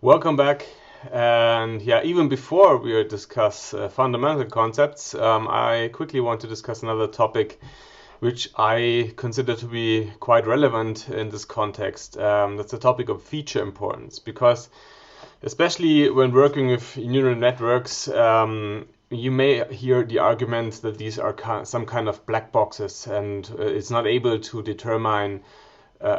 Welcome back. And yeah, even before we discuss fundamental concepts, I quickly want to discuss another topic which I consider to be quite relevant in this context. That's the topic of feature importance, because especially when working with neural networks, you may hear the argument that these are some kind of black boxes, and it's not able to determine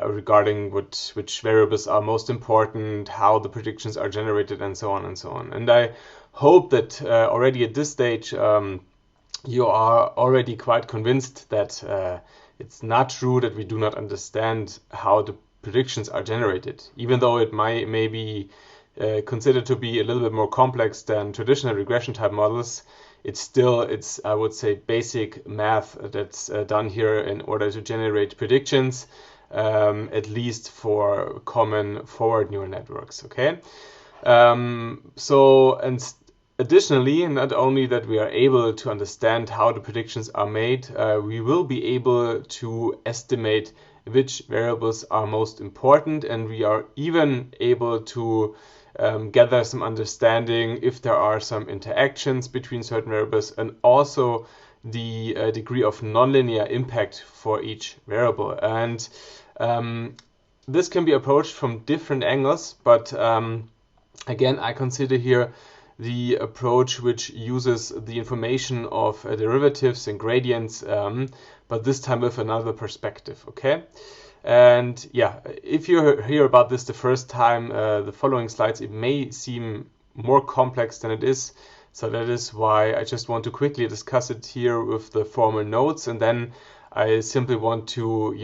regarding which variables are most important, how the predictions are generated, and so on and so on. And I hope that already at this stage you are already quite convinced that it's not true that we do not understand how the predictions are generated, even though it may be considered to be a little bit more complex than traditional regression type models. It's I would say, basic math that's done here in order to generate predictions, at least for common forward neural networks. Okay, additionally, not only that we are able to understand how the predictions are made, we will be able to estimate which variables are most important, and we are even able to gather some understanding if there are some interactions between certain variables, and also the degree of nonlinear impact for each variable. And this can be approached from different angles, but again, I consider here the approach which uses the information of derivatives and gradients, but this time with another perspective. Okay. And yeah, if you hear about this the first time, the following slides, it may seem more complex than it is. So that is why I just want to quickly discuss it here with the formal notes, and then I simply want to,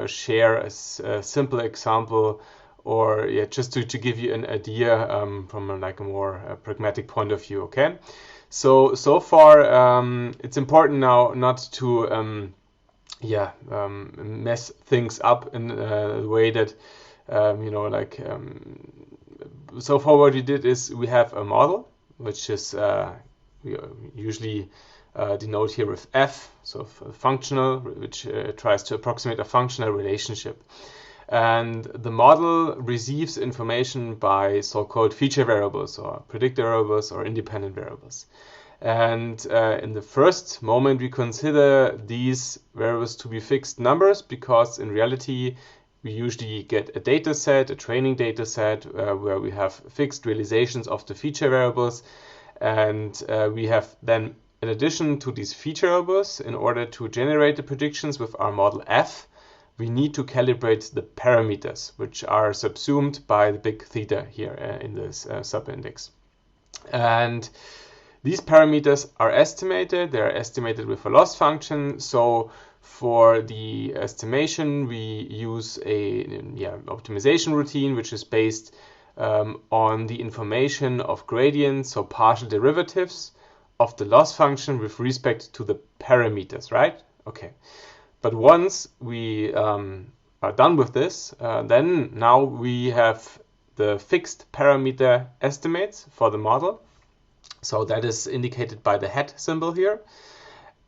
share a simple example, or yeah, just to give you an idea from a more pragmatic point of view. Okay, so far it's important now not to mess things up in a way that so far what we did is we have a model which is we usually denote here with F, so functional, which tries to approximate a functional relationship. And the model receives information by so-called feature variables, or predictor variables, or independent variables. And in the first moment, we consider these variables to be fixed numbers, because in reality, we usually get a data set, a training data set, where we have fixed realizations of the feature variables. And we have then, in addition to these feature variables, in order to generate the predictions with our model F, we need to calibrate the parameters, which are subsumed by the big theta here in this subindex. And these parameters are estimated. They're estimated with a loss function. So for the estimation, we use a optimization routine, which is based on the information of gradients, so partial derivatives of the loss function with respect to the parameters, right? Okay. But once we are done with this, then now we have the fixed parameter estimates for the model. So that is indicated by the hat symbol here.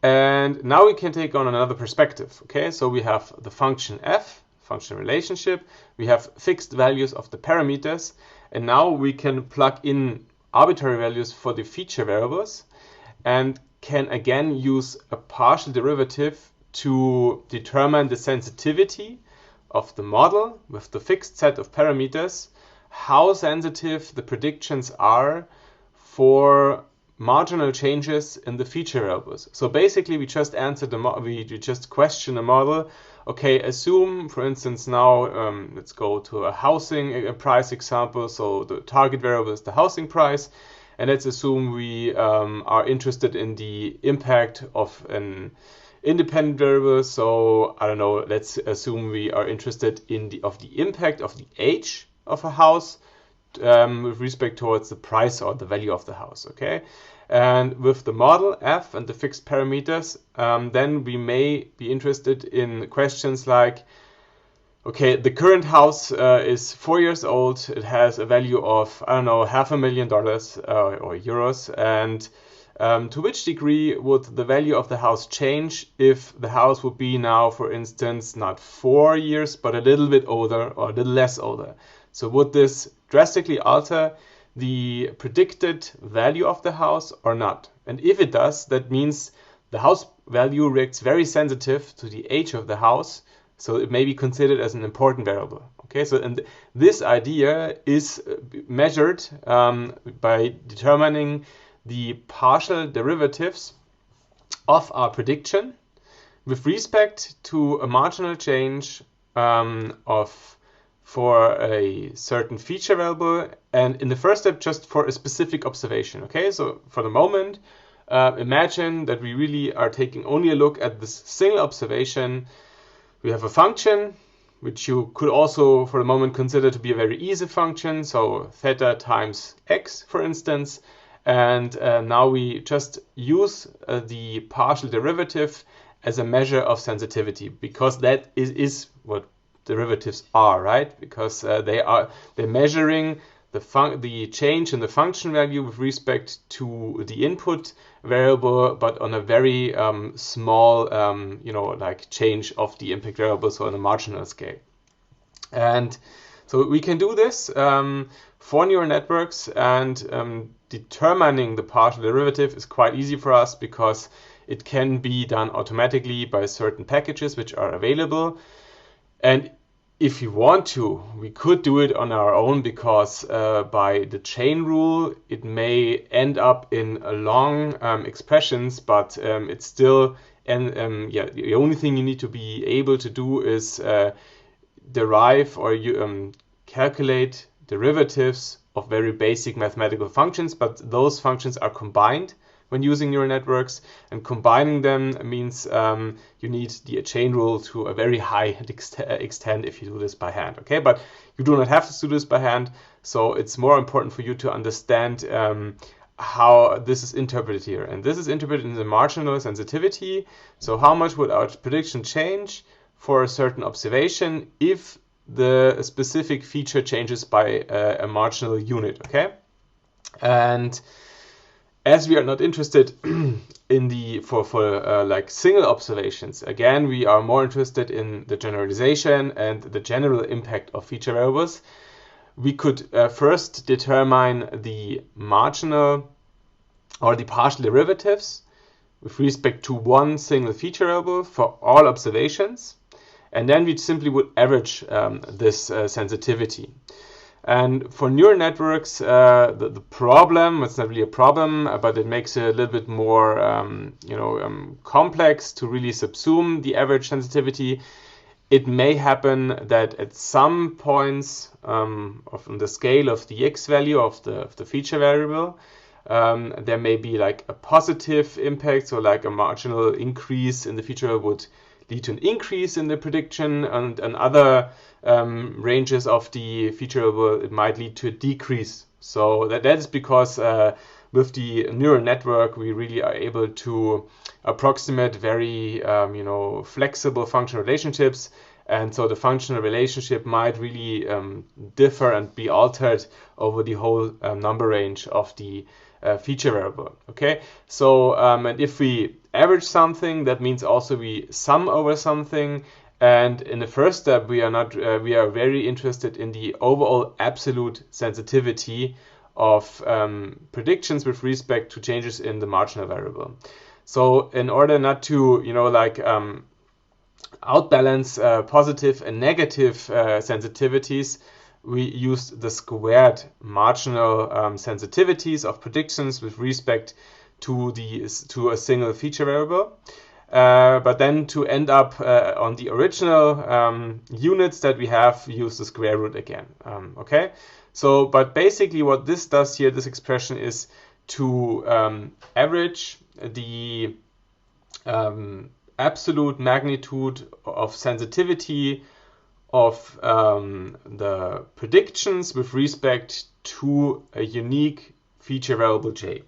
And now we can take on another perspective. Okay, so we have the function f, function relationship. We have fixed values of the parameters. And now we can plug in arbitrary values for the feature variables, and can again use a partial derivative to determine the sensitivity of the model with the fixed set of parameters, how sensitive the predictions are for marginal changes in the feature variables. So basically, we just answer we just question the model. Okay, assume, for instance, now let's go to a housing price example. So the target variable is the housing price, and let's assume we are interested in the impact of an independent variable. So I don't know, let's assume we are interested in the impact of the age of a house with respect towards the price or the value of the house. Okay, and with the model f and the fixed parameters, then we may be interested in questions like, okay, the current house is 4 years old. It has a value of, I don't know, $500,000 or euros, and to which degree would the value of the house change if the house would be now, for instance, not 4 years, but a little bit older or a little less older? So would this drastically alter the predicted value of the house or not. And if it does, that means the house value reacts very sensitive to the age of the house, so it may be considered as an important variable. Okay, so and this idea is measured by determining the partial derivatives of our prediction with respect to a marginal change for a certain feature variable, and in the first step just for a specific observation. Okay, so for the moment, imagine that we really are taking only a look at this single observation. We have a function which you could also for the moment consider to be a very easy function, so theta times x, for instance, and now we just use the partial derivative as a measure of sensitivity, because that is what derivatives are, right? Because they're measuring the change in the function value with respect to the input variable, but on a very small, like change of the impact variable, so on a marginal scale. And so we can do this for neural networks, and determining the partial derivative is quite easy for us because it can be done automatically by certain packages which are available. And if we want to, we could do it on our own, because by the chain rule, it may end up in long expressions, but it's still, the only thing you need to be able to do is derive or calculate derivatives of very basic mathematical functions, but those functions are combined when using neural networks, and combining them means you need the chain rule to a very high extent if you do this by hand. Okay, but you do not have to do this by hand, so it's more important for you to understand how this is interpreted here. And this is interpreted in the marginal sensitivity. So how much would our prediction change for a certain observation if the specific feature changes by a marginal unit? Okay, and as we are not interested in the for like single observations, again we are more interested in the generalization and the general impact of feature variables. We could first determine the marginal or the partial derivatives with respect to one single feature variable for all observations, and then we simply would average this sensitivity. And for neural networks, the problem, it's not really a problem, but it makes it a little bit more complex to really subsume the average sensitivity. It may happen that at some points on the scale of the x value of the feature variable, there may be like a positive impact, so like a marginal increase in the feature would lead to an increase in the prediction, and other ranges of the feature variable, it might lead to a decrease. So that is because with the neural network, we really are able to approximate very flexible functional relationships, and so the functional relationship might really differ and be altered over the whole number range of the feature variable. Okay, so and if we average something, that means also we sum over something. And in the first step, we are very interested in the overall absolute sensitivity of predictions with respect to changes in the marginal variable. So in order not to outbalance positive and negative sensitivities, we used the squared marginal sensitivities of predictions with respect to a single feature variable. But then to end up on the original units that we have, use the square root again. Okay, so but basically what this does here, this expression, is to average the absolute magnitude of sensitivity of the predictions with respect to a unique feature variable j.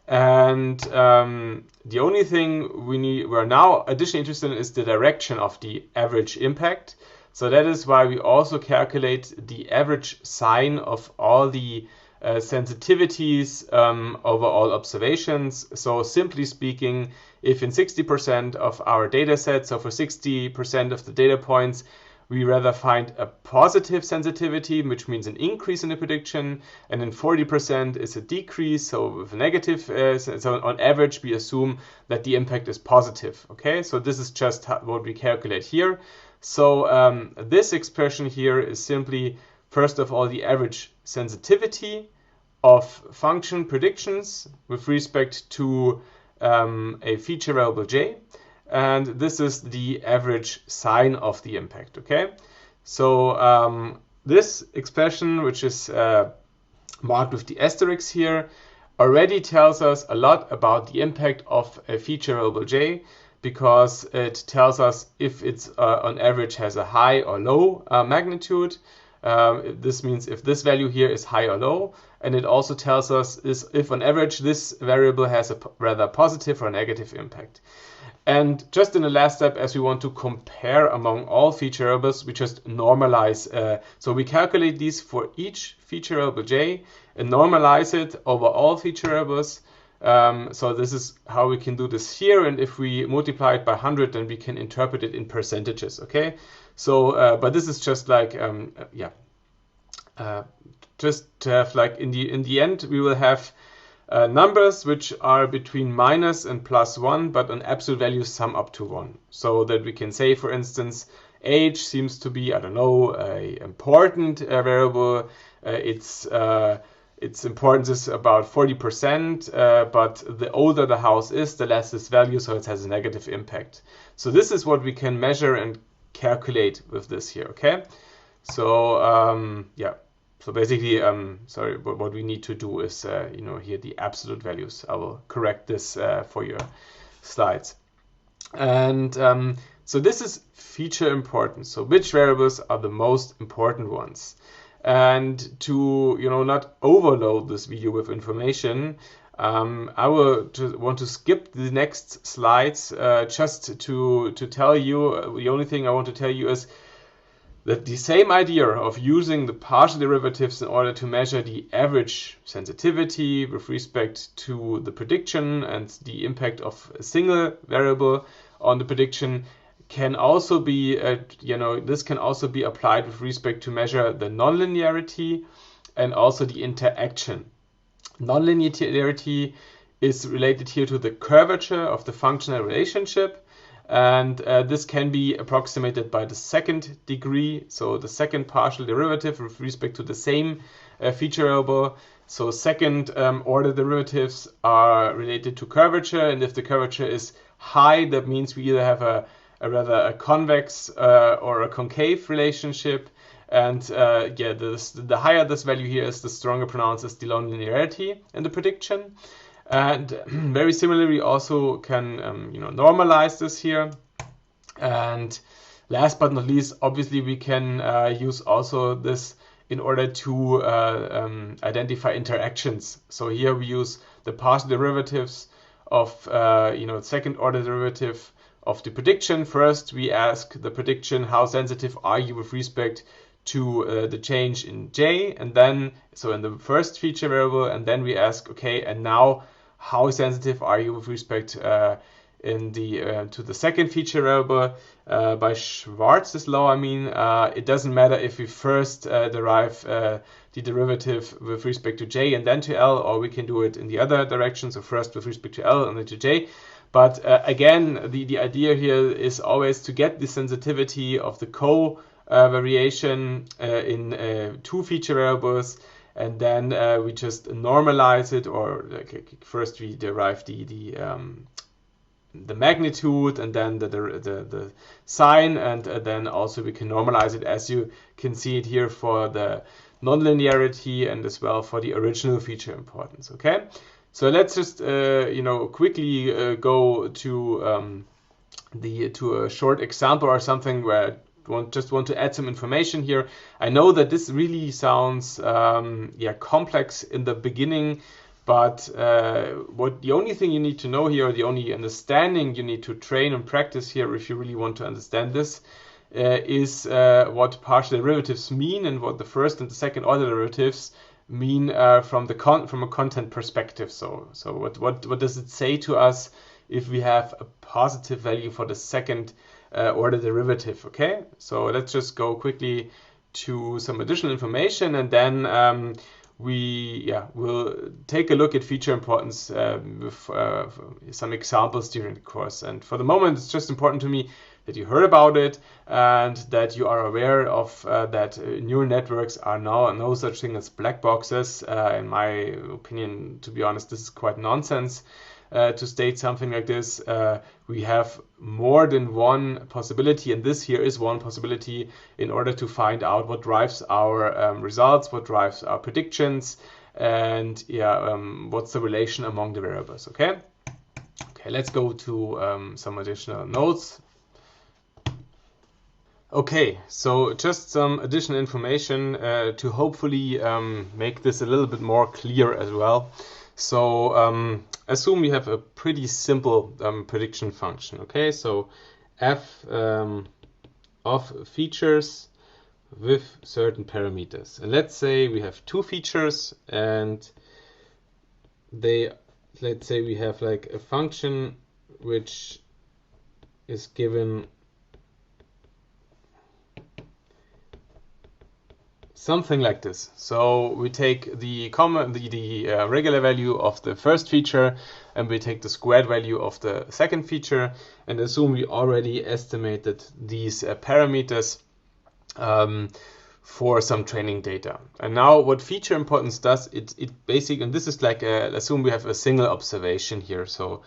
And the only thing we're now additionally interested in is the direction of the average impact. So that is why we also calculate the average sign of all the sensitivities over all observations. So simply speaking, if in 60% of our data set, so for 60% of the data points, we rather find a positive sensitivity, which means an increase in the prediction, and then 40% is a decrease, so with a negative. So on average, we assume that the impact is positive. Okay, so this is just what we calculate here. So this expression here is simply, first of all, the average sensitivity of function predictions with respect to a feature variable j, and this is the average sign of the impact. Okay, so this expression, which is marked with the asterisk here, already tells us a lot about the impact of a feature variable j, because it tells us if it's on average has a high or low magnitude. This means if this value here is high or low, and it also tells us if on average this variable has a rather positive or negative impact. And just in the last step, as we want to compare among all feature variables, we just normalize. So we calculate these for each feature variable j and normalize it over all feature variables. So this is how we can do this here. And if we multiply it by 100, then we can interpret it in percentages. Okay. So, but this is just like, just to have like in the end, we will have numbers which are between minus and +1, but an absolute value sum up to 1. So that we can say, for instance, age seems to be, I don't know, a important variable. Its importance is about 40%, but the older the house is, the less this value, so it has a negative impact. So this is what we can measure and calculate with this here. Okay, so yeah. So basically, sorry, but what we need to do is, here the absolute values. I will correct this for your slides. And so this is feature importance. So which variables are the most important ones? And to not overload this video with information, I will want to skip the next slides just to tell you. The only thing I want to tell you is that the same idea of using the partial derivatives in order to measure the average sensitivity with respect to the prediction and the impact of a single variable on the prediction can also be, this can also be applied with respect to measure the nonlinearity and also the interaction. Nonlinearity is related here to the curvature of the functional relationship. And this can be approximated by the second degree, so the second partial derivative with respect to the same feature variable. So second order derivatives are related to curvature, and if the curvature is high, that means we either have a rather a convex or a concave relationship. And the higher this value here is, the stronger pronounced is the nonlinearity in the prediction. And very similarly, also can normalize this here. And last but not least, obviously we can use also this in order to identify interactions. So here we use the partial derivatives of second order derivative of the prediction. First, we ask the prediction, how sensitive are you with respect to the change in j, and then so in the first feature variable, and then we ask, okay, and now how sensitive are you with respect to the second feature variable? By Schwarz's law, I mean, it doesn't matter if we first derive the derivative with respect to j and then to L, or we can do it in the other direction, so first with respect to L and then to j. But again, the idea here is always to get the sensitivity of the co-variation in two feature variables, and then we just normalize it, or first we derive the magnitude and then the sign, and then also we can normalize it, as you can see it here, for the nonlinearity and as well for the original feature importance. Okay, so let's just quickly go to a short example or something where just want to add some information here. I know that this really sounds complex in the beginning, but the only thing you need to know here, or the only understanding you need to train and practice here if you really want to understand this, is what partial derivatives mean and what the first and the second order derivatives mean from a content perspective. So what does it say to us if we have a positive value for the second or the derivative. Okay, so let's just go quickly to some additional information, and then we'll take a look at feature importance with some examples during the course. And for the moment, it's just important to me that you heard about it and that you are aware of that neural networks are now no such thing as black boxes. In my opinion, to be honest, this is quite nonsense to state something like this. We have more than one possibility, and this here is one possibility in order to find out what drives our results, what drives our predictions, and what's the relation among the variables. Okay, let's go to some additional notes. Okay, so just some additional information to hopefully make this a little bit more clear as well. So assume we have a pretty simple prediction function. Okay, so f of features with certain parameters. And let's say we have two features, and let's say we have like a function which is given something like this. So we take the regular value of the first feature, and we take the squared value of the second feature, and assume we already estimated these parameters for some training data. And now what feature importance does, it basically, and this is like assume we have a single observation here. So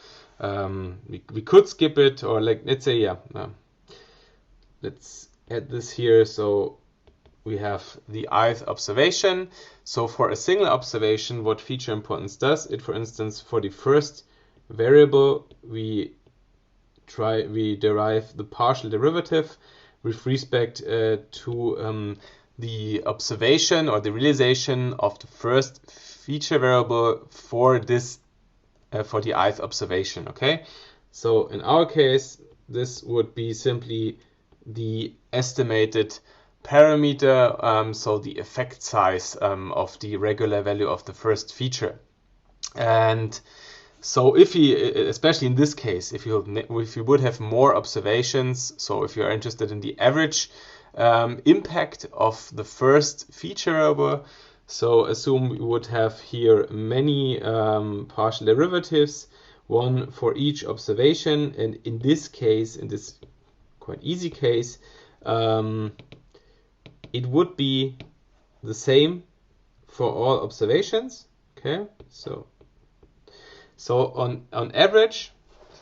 we could skip it, or like let's say let's add this here. So we have the ith observation. So for a single observation, what feature importance does, it, for instance, for the first variable, we derive the partial derivative with respect to the observation or the realization of the first feature variable for this for the ith observation. Okay, so in our case, this would be simply the estimated parameter, so the effect size of the regular value of the first feature. And so if especially in this case, if you would have more observations, so if you're interested in the average impact of the first feature variable, so assume we would have here many partial derivatives, one for each observation, and in this case, in this quite easy case, it would be the same for all observations. Okay, so on average,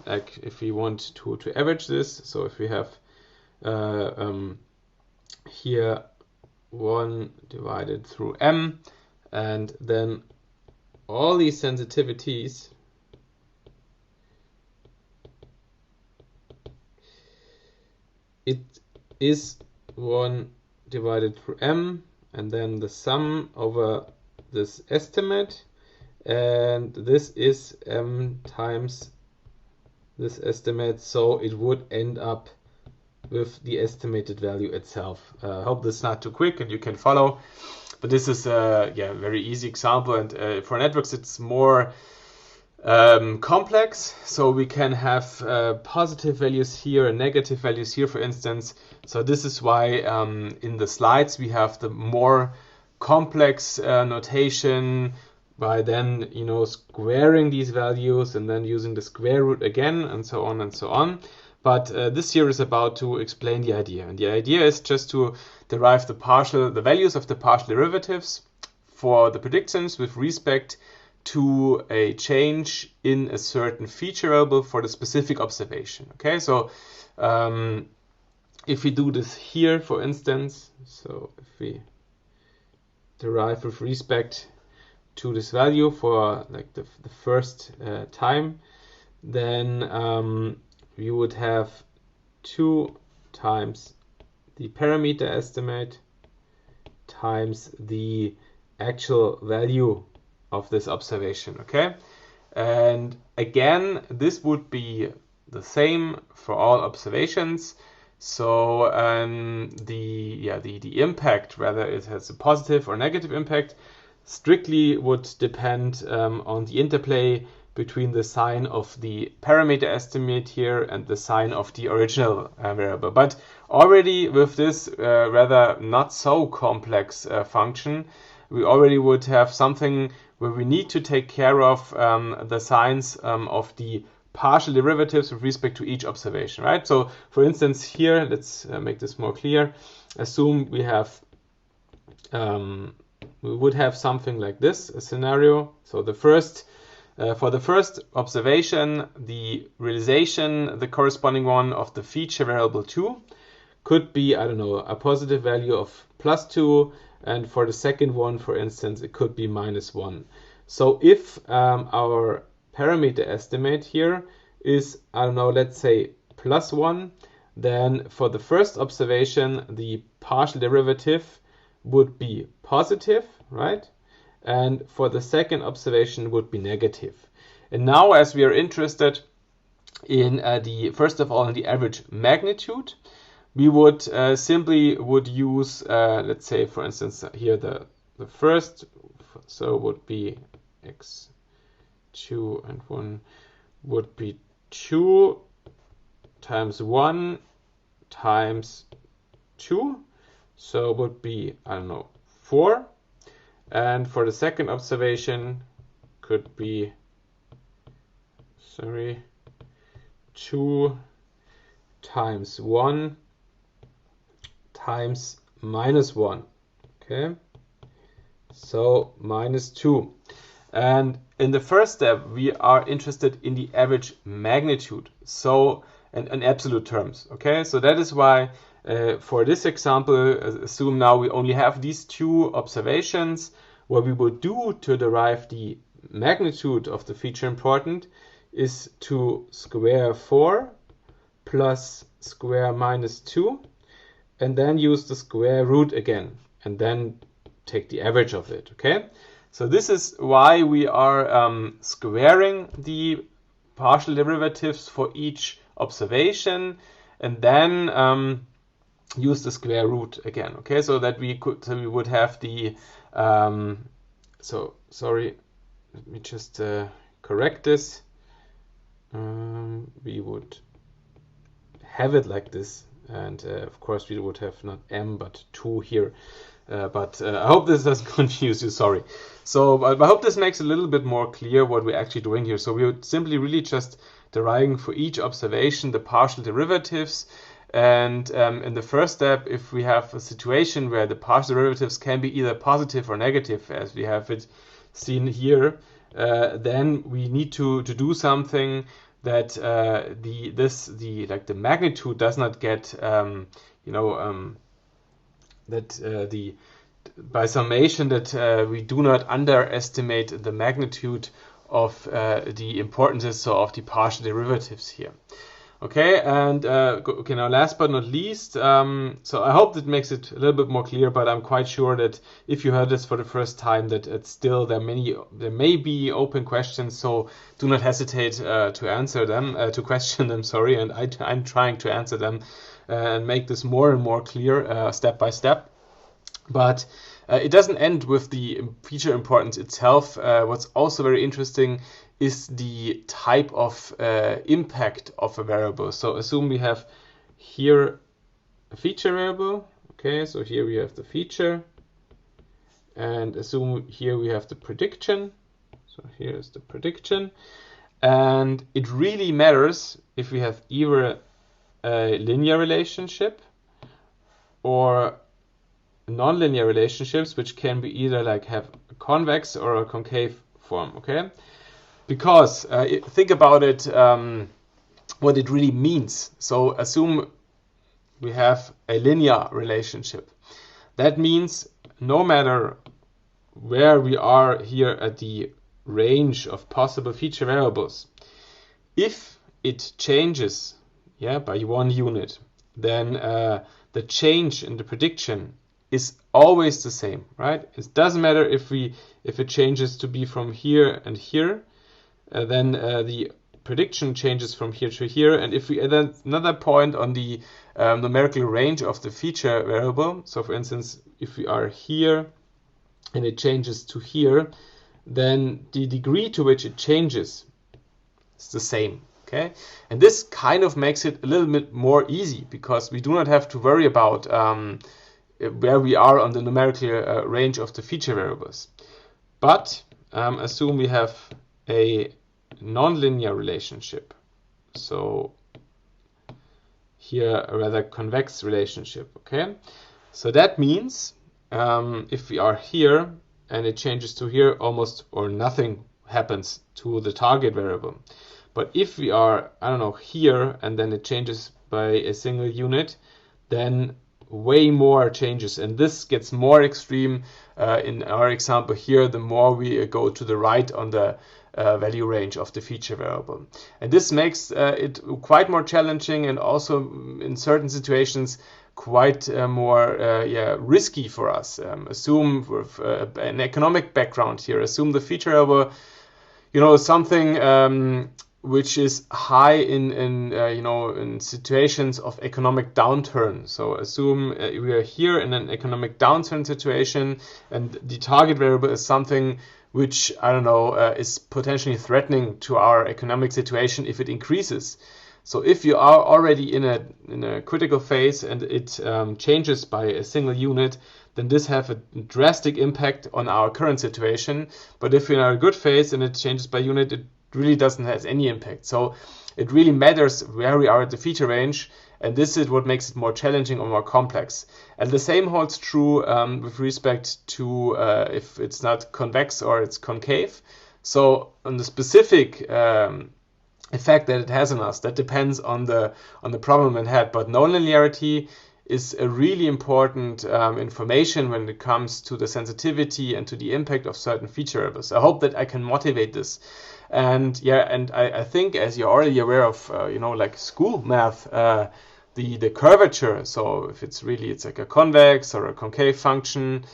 like if we want to average this, so if we have here 1 divided through m, and then all these sensitivities, it is 1 divided through m, and then the sum over this estimate, and this is m times this estimate, so it would end up with the estimated value itself. I hope this is not too quick and you can follow, but this is a very easy example, and for networks it's more complex, so we can have positive values here and negative values here, for instance. So this is why in the slides we have the more complex notation by then squaring these values and then using the square root again, and so on and so on. But this here is about to explain the idea, and the idea is just to derive the values of the partial derivatives for the predictions with respect to a change in a certain feature variable for the specific observation. Okay, so if we do this here, for instance, so if we derive with respect to this value for like the first time, then we would have 2 times the parameter estimate times the actual value of this observation. Okay, and again this would be the same for all observations. So the impact, whether it has a positive or negative impact, strictly would depend on the interplay between the sign of the parameter estimate here and the sign of the original variable. But already with this rather not so complex function, we already would have something where we need to take care of the signs of the partial derivatives with respect to each observation, right? So for instance here, let's make this more clear. Assume we have we would have something like this, a scenario. So the first for the first observation, the realization, the corresponding one of the feature variable 2 could be, I don't know, a positive value of +2, and for the second one, for instance, it could be -1. So if our parameter estimate here is, I don't know, let's say +1, then for the first observation, the partial derivative would be positive, right? And for the second observation would be negative. And now, as we are interested in first of all, in the average magnitude, we would simply use, let's say, for instance, here the first, so would be x2 and 1 would be 2 times 1 times 2, so would be, I don't know, 4. And for the second observation could be, 2 times 1 times -1. Okay, so -2. And in the first step, we are interested in the average magnitude, so in absolute terms. Okay, so that is why for this example, assume now we only have these two observations. What we would do to derive the magnitude of the feature important is to square 4 plus square -2, and then use the square root again, and then take the average of it. Okay, so this is why we are squaring the partial derivatives for each observation, and then use the square root again. Okay, so that we would have the so sorry, let me just correct this. We would have it like this, and of course we would have not m but 2 here, but I hope this doesn't confuse you, sorry. So I hope this makes a little bit more clear what we're actually doing here. So we would simply really just deriving for each observation the partial derivatives, and in the first step, if we have a situation where the partial derivatives can be either positive or negative, as we have it seen here, then we need to do something that the magnitude does not get by summation, that we do not underestimate the magnitude of the importance of the partial derivatives here. Okay, and okay, now last but not least, so I hope that makes it a little bit more clear, but I'm quite sure that if you heard this for the first time, that it's still there may be open questions, so do not hesitate to answer them, to question them, sorry, and I'm trying to answer them and make this more and more clear step by step. But it doesn't end with the feature importance itself. What's also very interesting is the type of impact of a variable. So assume we have here a feature variable. Okay, so here we have the feature, and assume here we have the prediction. So here is the prediction, and it really matters if we have either a linear relationship or nonlinear relationships, which can be either like have a convex or a concave form. Okay, because think about it, what it really means. So assume we have a linear relationship. That means no matter where we are here at the range of possible feature variables, if it changes by 1 unit, then the change in the prediction is always the same, right? It doesn't matter if it changes to be from here and here, then the prediction changes from here to here. And if we add another point on the numerical range of the feature variable, so for instance, if we are here and it changes to here, then the degree to which it changes It's the same. Okay, and this kind of makes it a little bit more easy because we do not have to worry about where we are on the numerical range of the feature variables. But assume we have a nonlinear relationship. So here a rather convex relationship. Okay, so that means if we are here and it changes to here, almost or nothing happens to the target variable. But if we are, I don't know, here and then it changes by a single unit, then way more changes. And this gets more extreme in our example here, the more we go to the right on the value range of the feature variable. And this makes it quite more challenging and also in certain situations quite more risky for us. Assume with an economic background here, assume the feature variable, something which is high in situations of economic downturn. So assume we are here in an economic downturn situation, and the target variable is something which, I don't know, is potentially threatening to our economic situation if it increases. So if you are already in a critical phase and it changes by a single unit, then this have a drastic impact on our current situation. But if you're in a good phase and it changes by unit, it really doesn't have any impact. So it really matters where we are at the feature range, and this is what makes it more challenging or more complex. And the same holds true with respect to if it's not convex or it's concave. So on the specific effect that it has on us, that depends on the problem in head. But nonlinearity is a really important information when it comes to the sensitivity and to the impact of certain feature variables. I hope that I can motivate this. And I think, as you're already aware of, like school math, the curvature. So if it's like a convex or a concave function,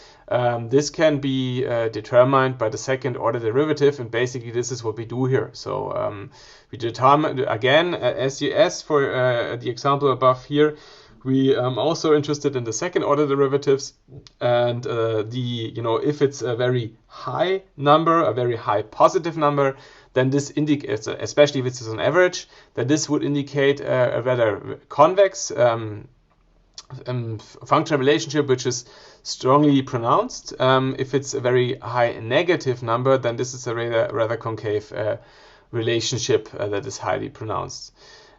this can be determined by the second order derivative, and basically this is what we do here. So we determine again, as for the example above here. We also interested in the second order derivatives, and if it's a very high number, a very high positive number, then this indicates, especially if it's an average, that this would indicate a rather convex functional relationship, which is strongly pronounced. If it's a very high negative number, then this is a rather concave relationship that is highly pronounced.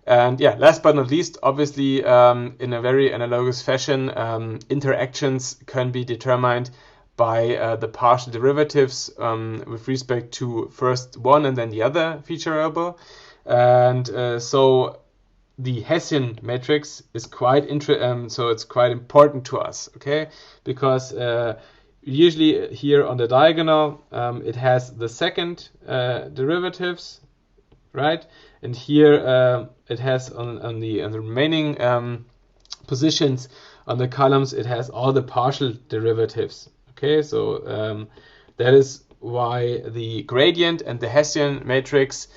And last but not least, obviously, in a very analogous fashion, interactions can be determined by the partial derivatives with respect to first one and then the other feature variable. And so the Hessian matrix is quite so it's quite important to us, okay? Because usually here on the diagonal, it has the second derivatives, right? And here it has on the remaining positions on the columns, it has all the partial derivatives. Okay, so that is why the gradient and the Hessian matrix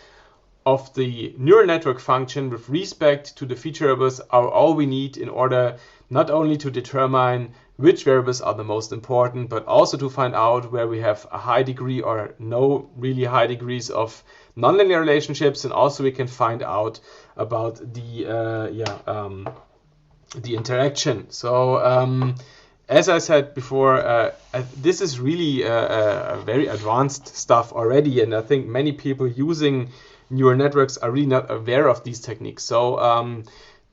of the neural network function with respect to the feature variables are all we need in order not only to determine which variables are the most important, but also to find out where we have a high degree or no really high degrees of nonlinear relationships, and also we can find out about the interaction. So as I said before, this is really a very advanced stuff already, and I think many people using neural networks are really not aware of these techniques. So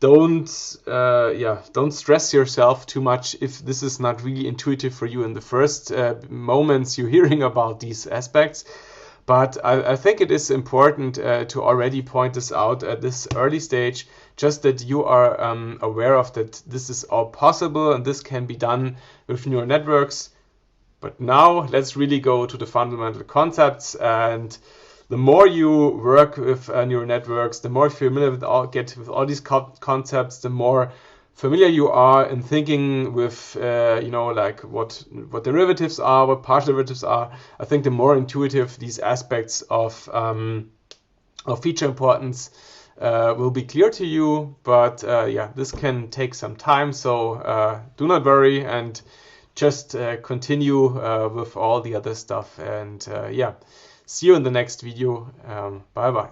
don't stress yourself too much if this is not really intuitive for you in the first moments you're hearing about these aspects. But I think it is important to already point this out at this early stage, just that you are aware of that this is all possible and this can be done with neural networks. But now let's really go to the fundamental concepts, and the more you work with neural networks, the more familiar with all these concepts, the more familiar you are in thinking with, like what derivatives are, what partial derivatives are. I think the more intuitive these aspects of feature importance will be clear to you. But this can take some time, so do not worry and just continue with all the other stuff. And see you in the next video. Bye bye.